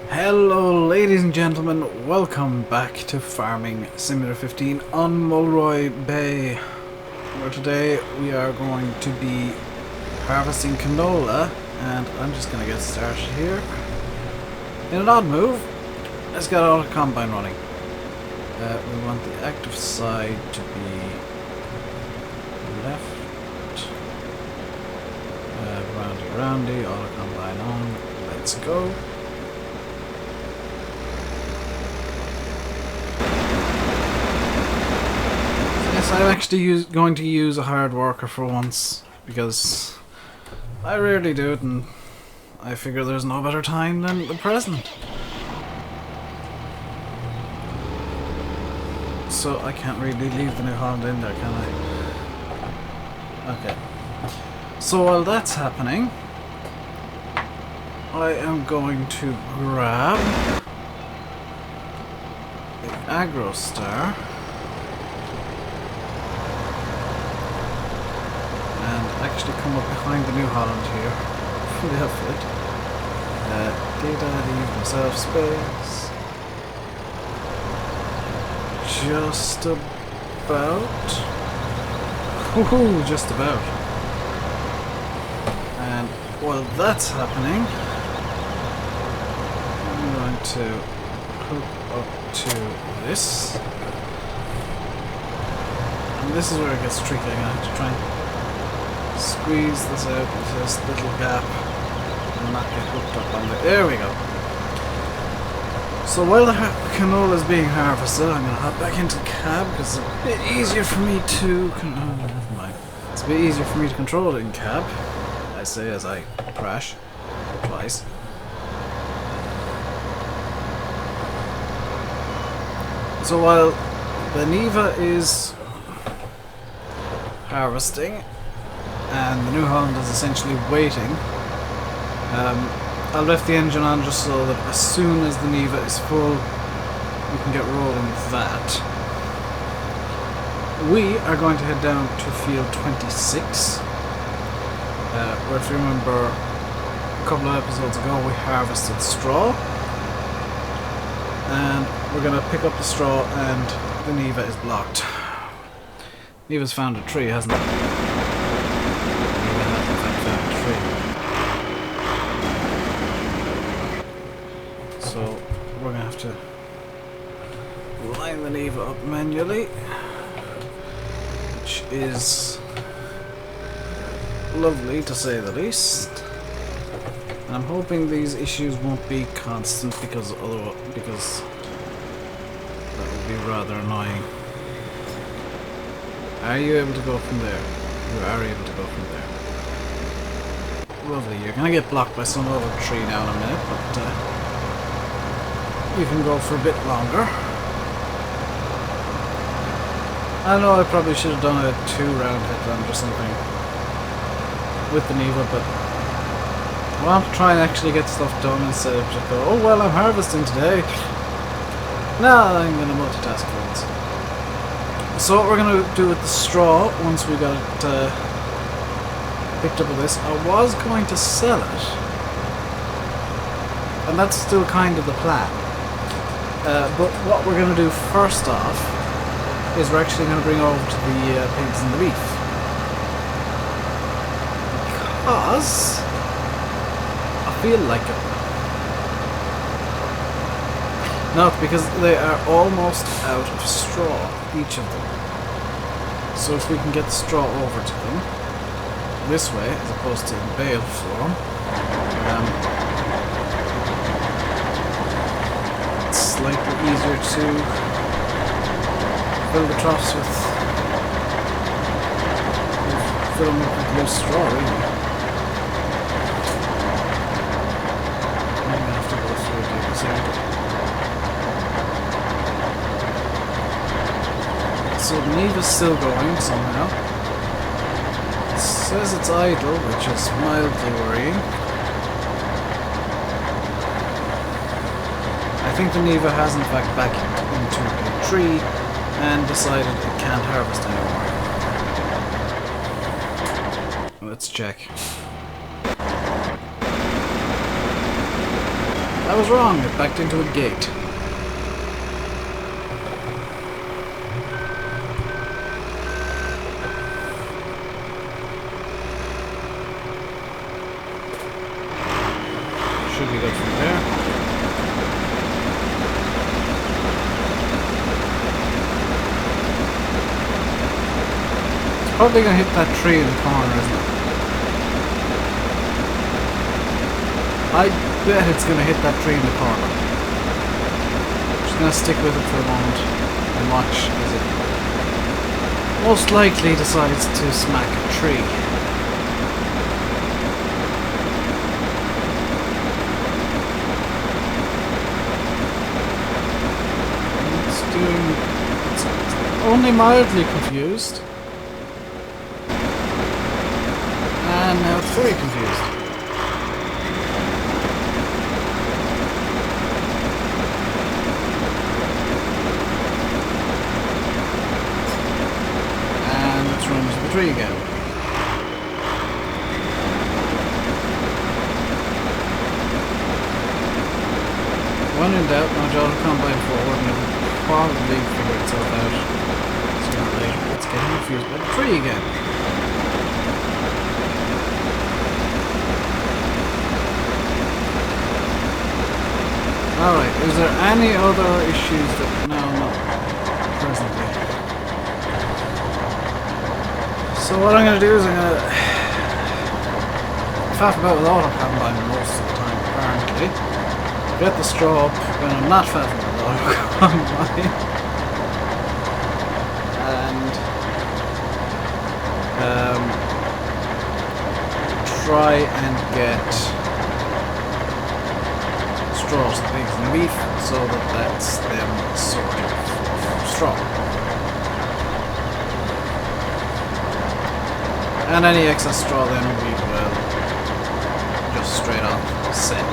Hello ladies and gentlemen, welcome back to Farming Simulator 15 on Mulroy Bay, where today we are going to be harvesting canola, and I'm just going to get started here. In an odd move, let's get Autocombine running. We want the active side to be left, roundy, Autocombine on, let's go. Yes, I'm actually going to use a hard worker for once, because I rarely do it, and I figure there's no better time than the present. So I can't really leave the New Holland in there, can I? Okay. So while that's happening, I am going to grab the Agro Star and actually come up behind the New Holland here for the outfit. Data, leave myself space. Just about. Woohoo, just about. And while that's happening, I'm going to hook up to this. And this is where it gets tricky. I'm going to have to try and squeeze this out into this little gap and not get hooked up on the... There we go. So while the canola is being harvested, I'm going to hop back into the cab because it's a bit easier for me to... never mind. It's a bit easier for me to control it in cab, I say as I crash twice. So while the Neva is harvesting and the New Holland is essentially waiting, I left the engine on just so that as soon as the Neva is full, we can get rolling with that. We are going to head down to field 26, where if you remember a couple of episodes ago we harvested straw, and we're going to pick up the straw and the Neva is blocked. Neva's found a tree, hasn't it? Neva has in fact found a tree. So we're going to have to line the Neva up manually, which is lovely to say the least. And I'm hoping these issues won't be constant because that would be rather annoying. Are you able to go from there? You are able to go from there. Lovely. You're going to get blocked by some other tree now in a minute, but you can go for a bit longer. I know I probably should have done a 2-round headland or something with the Neva, but I want to try and actually get stuff done instead of just go, oh well, I'm harvesting today. No, I'm going to multitask for once. So what we're going to do with the straw, once we got it picked up with this, I was going to sell it, and that's still kind of the plan. But what we're going to do first off is we're actually going to bring over to the pigs and the beef. Because I feel like it. No, because they are almost out of straw, each of them. So if we can get the straw over to them this way, as opposed to in bale form, it's slightly easier to fill the troughs with, fill them up with loose straw, really. I'm going to have to go through this area. So the Neva's still going somehow. It says it's idle, which is mildly worrying. I think the Neva has in fact backed into a tree and decided it can't harvest anymore. Let's check. I was wrong, it backed into a gate. Should be good from there. It's probably going to hit that tree in the corner, isn't it? I bet it's going to hit that tree in the corner. Just going to stick with it for a moment and watch as it most likely decides to smack a tree. It's only mildly confused. And now it's fully confused. And let's run into the tree again. When in doubt, nudge Autocombine forward and it'll probably figure itself out sooner or later. It's getting confused by the tree again. Alright, is there any other issues that... No, not presently. So what I'm going to do is I'm going to faff about with Autocombine most of the time, apparently. Get the straw up when I'm not faffing with Autocombine. And try and get straws big as the leaf so that that's them sort of straw. And any excess straw then we will just straight up sell.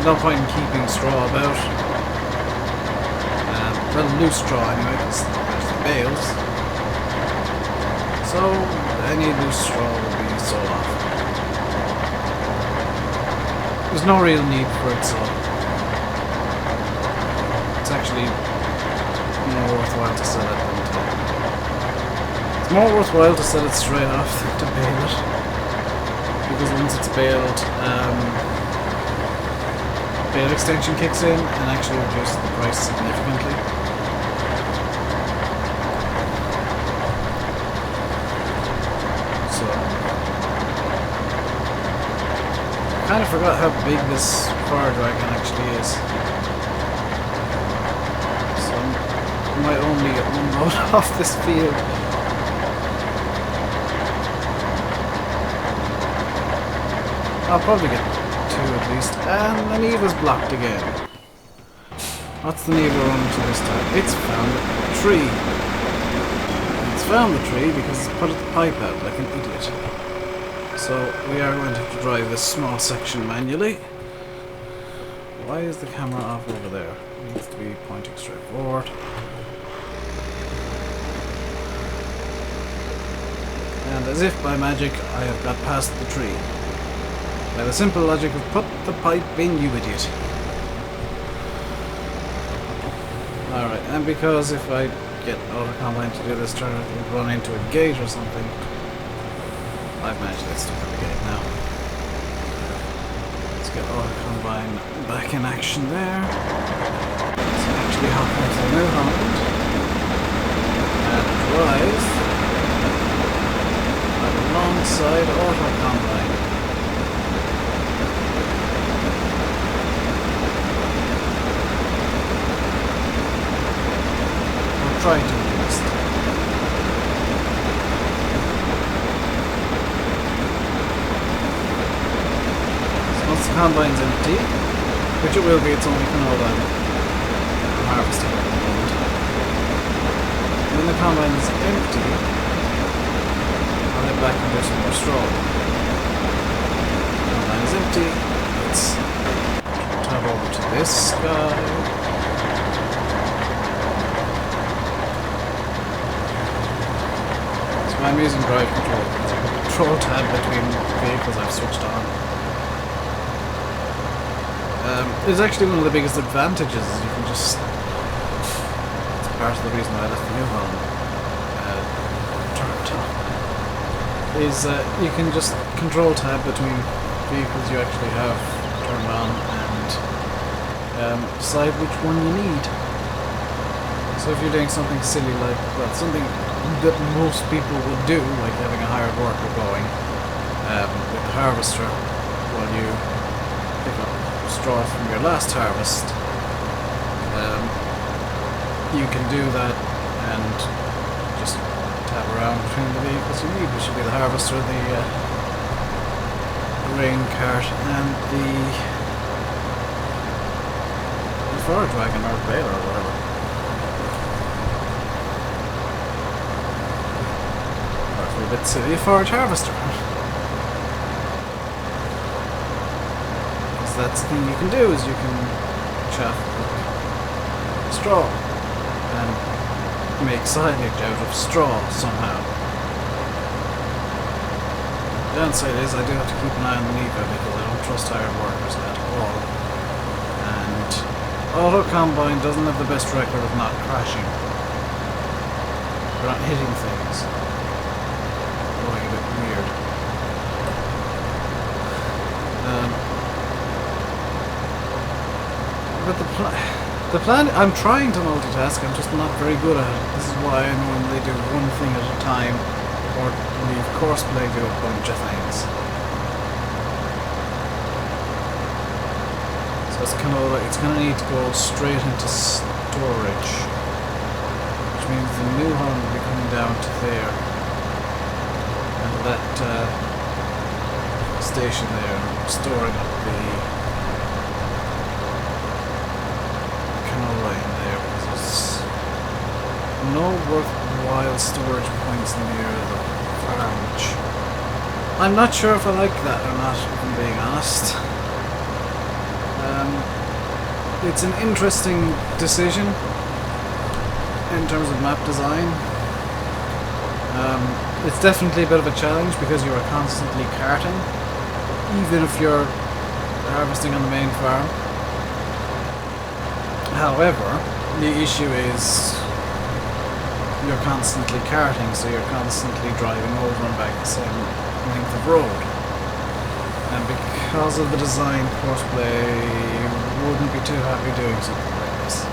No point in keeping straw about. Well, loose straw anyway, because there's the bales. So any loose straw will be sold off. There's no real need for it, so it's actually more worthwhile to sell it than to... It's more worthwhile to sell it straight off than to bale it. Because once it's baled, bale extension kicks in and actually reduces the price significantly. So I kind of forgot how big this fire dragon actually is. So I might only get one load off this field. I'll probably get two at least. And the Neva's blocked again. What's the Neva running to this time? It's found the tree. It's found the tree because it's put the pipe out like an idiot. So we are going to have to drive this small section manually. Why is the camera off over there? It needs to be pointing straight forward. And as if by magic, I have got past the tree. By the simple logic of put the pipe in, you idiot. Alright, and because if I get Autocombine to do this turn, it will run into a gate or something. I've managed to get stuck at the gate now. Let's get Autocombine back in action there. Let's actually hop into the New Holland. And drive alongside Autocombine. Try to at least. So once the combine's empty, which it will be, it's only canola I'm harvesting at the moment. When the combine is empty, I'll head back and do some more straw. The combine is empty, let's tab over to this guy. I'm using drive control. It's a control tab between vehicles I've switched on. It's actually one of the biggest advantages. Is you can just. It's part of the reason why I left the new home turned on. Is you can just control tab between vehicles you actually have turned on and decide which one you need. So if you're doing something silly like, well, something that most people would do, like having a hired worker going with the harvester while you pick up straw from your last harvest, you can do that and just tab around between the vehicles you need, which would be the harvester, the grain cart, and the forage wagon or baler or whatever. Or if you're a bit silly, a forage harvester. Because that's the thing you can do, is you can chaff straw and make silage out of straw somehow. The downside is I do have to keep an eye on the NEVA because I don't trust hired workers at all. And Autocombine doesn't have the best record of not crashing. They're not hitting things. Going a bit weird. But the plan, I'm trying to multitask, I'm just not very good at it. This is why I normally do one thing at a time, or leave courseplay do a bunch of things. So it's gonna need to go straight into storage, which means the new home will be coming down to there, and that station there, storing up the canola in there, because there's no worthwhile storage points near the farm, which I'm not sure if I like that or not, if I'm being honest. It's an interesting decision in terms of map design. It's definitely a bit of a challenge because you are constantly carting, even if you're harvesting on the main farm. However, the issue is you're constantly carting, so you're constantly driving over and back the same length of road. And because of the design, courseplay wouldn't be too happy doing something like this.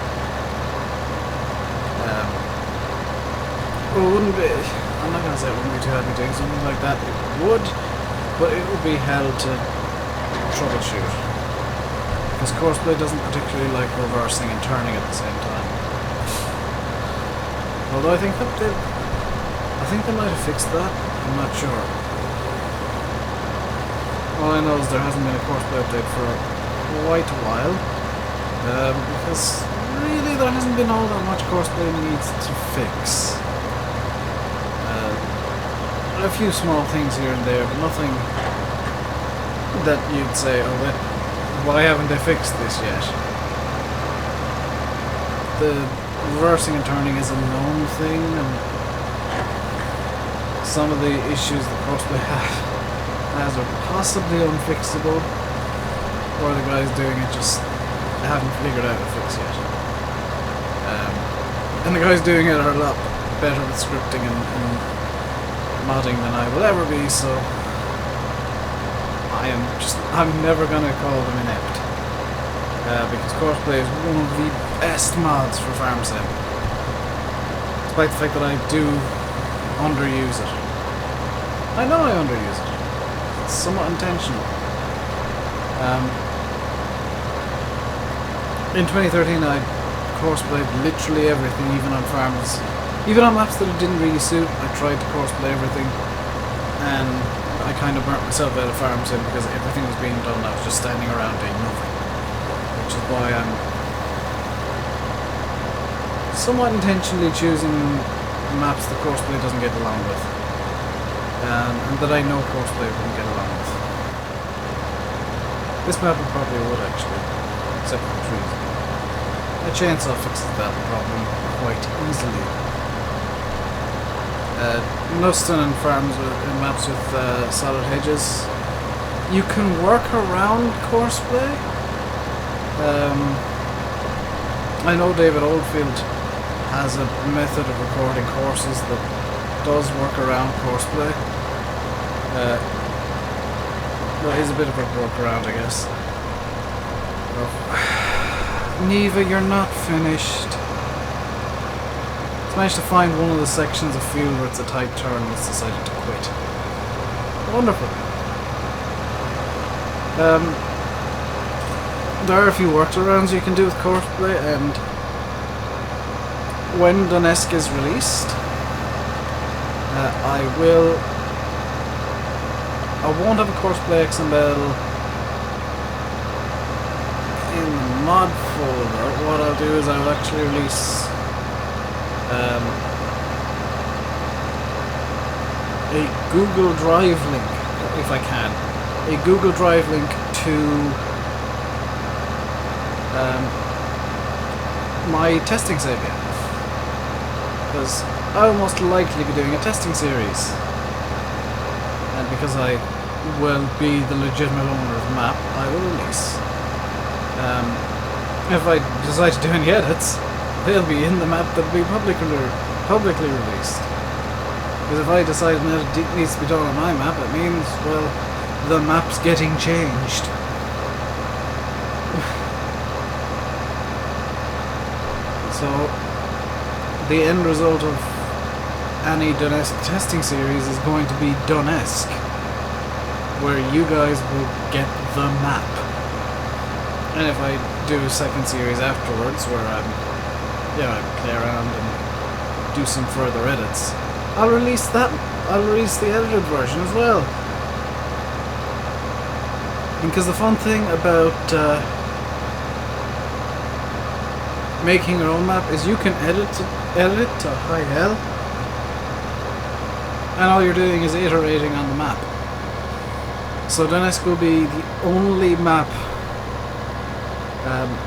Well, it wouldn't be. I'm not going to say it wouldn't be too happy doing something like that. It would, but it would be held to troubleshoot. Because courseplay doesn't particularly like reversing and turning at the same time. Although I think they might have fixed that. I'm not sure. All I know is there hasn't been a courseplay update for quite a while, because really there hasn't been all that much courseplay needs to fix. A few small things here and there, but nothing that you'd say, oh, why haven't they fixed this yet? The reversing and turning is a known thing, and some of the issues that courseplay has are possibly unfixable, or the guys doing it just haven't figured out a fix yet. And the guys doing it are a lot better with scripting and modding than I will ever be, so I'm never gonna call them inept. Because courseplay is one of the best mods for farm sim, despite the fact that I do underuse it. I know I underuse it. It's somewhat intentional. In 2013 I coursplayed literally everything, even on farms. Even on maps that it didn't really suit, I tried to courseplay everything, and I kind of burnt myself out of farm sim because everything was being done, I was just standing around doing nothing. Which is why I'm somewhat intentionally choosing maps that courseplay doesn't get along with. And that I know courseplay wouldn't get along with. This map probably would actually, except for the trees. A chainsaw fixes that problem quite easily. Nuston and farms and maps with solid hedges, you can work around courseplay, I know David Oldfield has a method of recording courses that does work around courseplay. Well, is a bit of a workaround, I guess. Oh. Neva, you're not finished. It's managed to find one of the sections of field where it's a tight turn and it's decided to quit. Wonderful. There are a few workarounds you can do with courseplay, and when Donetsk is released, I won't have a courseplay XML in the mod folder. What I'll do is I'll actually release a Google Drive link, if I can. A Google Drive link to my testing save game. Because I will most likely be doing a testing series. And because I will be the legitimate owner of the map, I will release. If I decide to do any edits, they'll be in the map that will be publicly released. Because if I decide an edit needs to be done on my map, it means, well, the map's getting changed. So, the end result of any Donetsk testing series is going to be Donetsk, where you guys will get the map. And if I do a second series afterwards, where I play around and do some further edits, I'll release that. I'll release the edited version as well. Because the fun thing about making your own map is you can edit it to high hell, and all you're doing is iterating on the map. So Donetsk will be the only map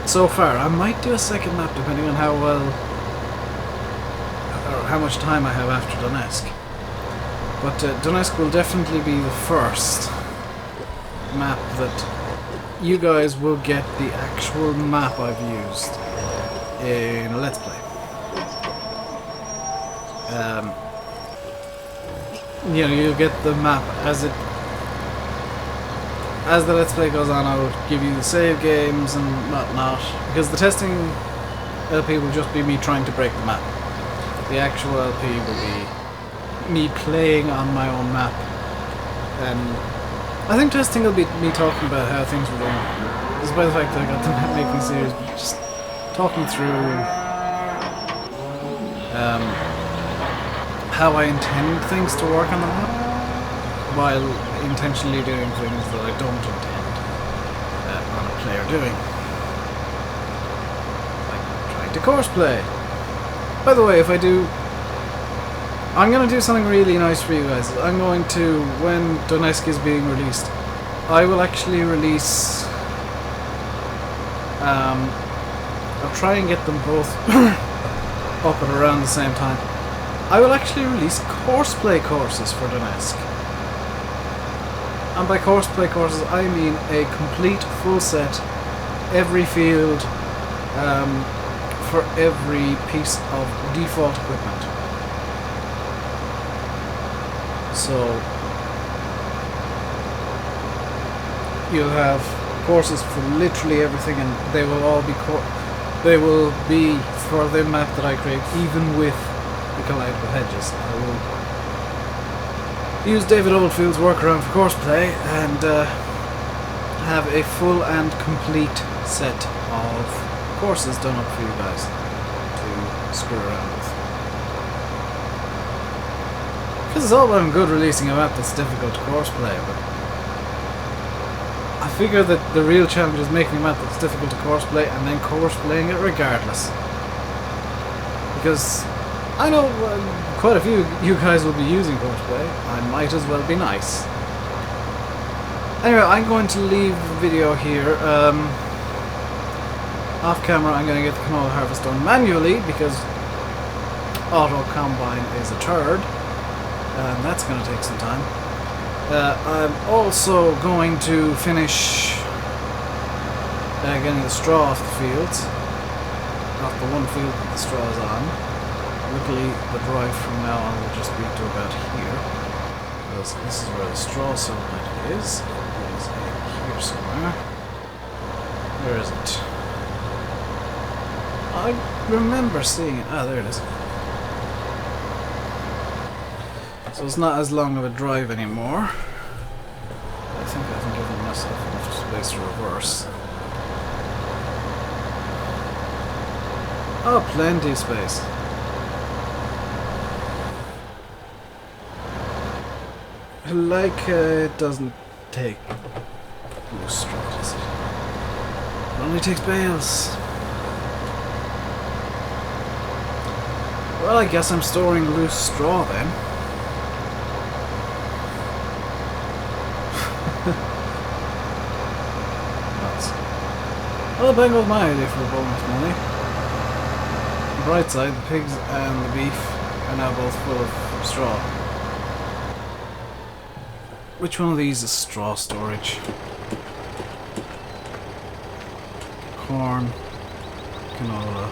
so far. I might do a second map depending on how well or how much time I have after Donetsk. But Donetsk will definitely be the first map that you guys will get the actual map I've used in a Let's Play. You'll get the map as the Let's Play goes on. I will give you the save games and whatnot, because the testing LP will just be me trying to break the map. The actual LP will be me playing on my own map, and I think testing will be me talking about how things were going, despite the fact that I got the map making series, just talking through how I intend things to work on the map, while intentionally doing things that I don't intend on a player doing. Like trying to courseplay. By the way, if I do, I'm going to do something really nice for you guys. I'm going to, when Donetsk is being released, I will actually release, I'll try and get them both up at around the same time. I will actually release courseplay courses for Donetsk. And by courseplay courses, I mean a complete full set, every field, for every piece of default equipment. So you'll have courses for literally everything, and they will all be for the map that I create, even with the collidable hedges. I will use David Oldfield's workaround for courseplay and have a full and complete set of courses done up for you guys to screw around with. Because it's all well and good releasing a map that's difficult to courseplay, but I figure that the real challenge is making a map that's difficult to courseplay and then coursplaying it regardless. Because I know quite a few of you guys will be using courseplay. I might as well be nice. Anyway, I'm going to leave the video here. Off camera, I'm going to get the canola harvest done manually because Autocombine is a turd, and that's going to take some time. I'm also going to finish getting the straw off the fields. Off the one field that the straw is on. Luckily, the drive from now on will just be to about here. Because this is where the straw settlement is. It is in here somewhere. Where is it? I remember seeing it. Ah, there it is. So it's not as long of a drive anymore. I think I haven't given myself enough space to reverse. Oh, plenty of space. Like, it doesn't take loose straw, does it? It only takes bales. Well, I guess I'm storing loose straw then. Nuts. Well, bang with my idea for a bonus money. On the bright side, the pigs and the beef are now both full of straw. Which one of these is straw storage? Corn, canola,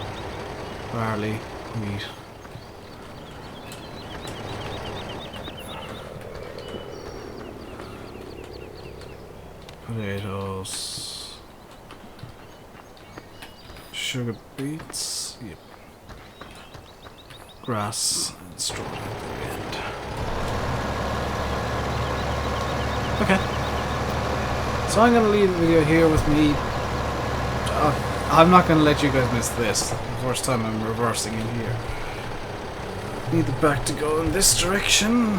barley, wheat. Potatoes. Sugar beets. Yep. Grass and straw at the end. Okay. So I'm going to leave the video here with me. I'm not going to let you guys miss this. The first time I'm reversing in here. Need the back to go in this direction. And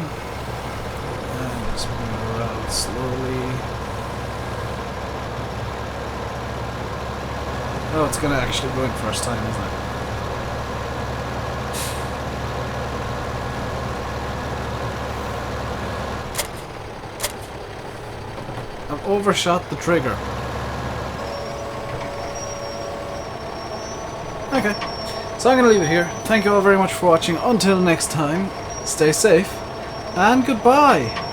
just move around slowly. Oh, it's going to actually go in first time, isn't it? I've overshot the trigger. Okay, so I'm going to leave it here. Thank you all very much for watching. Until next time, stay safe, and goodbye!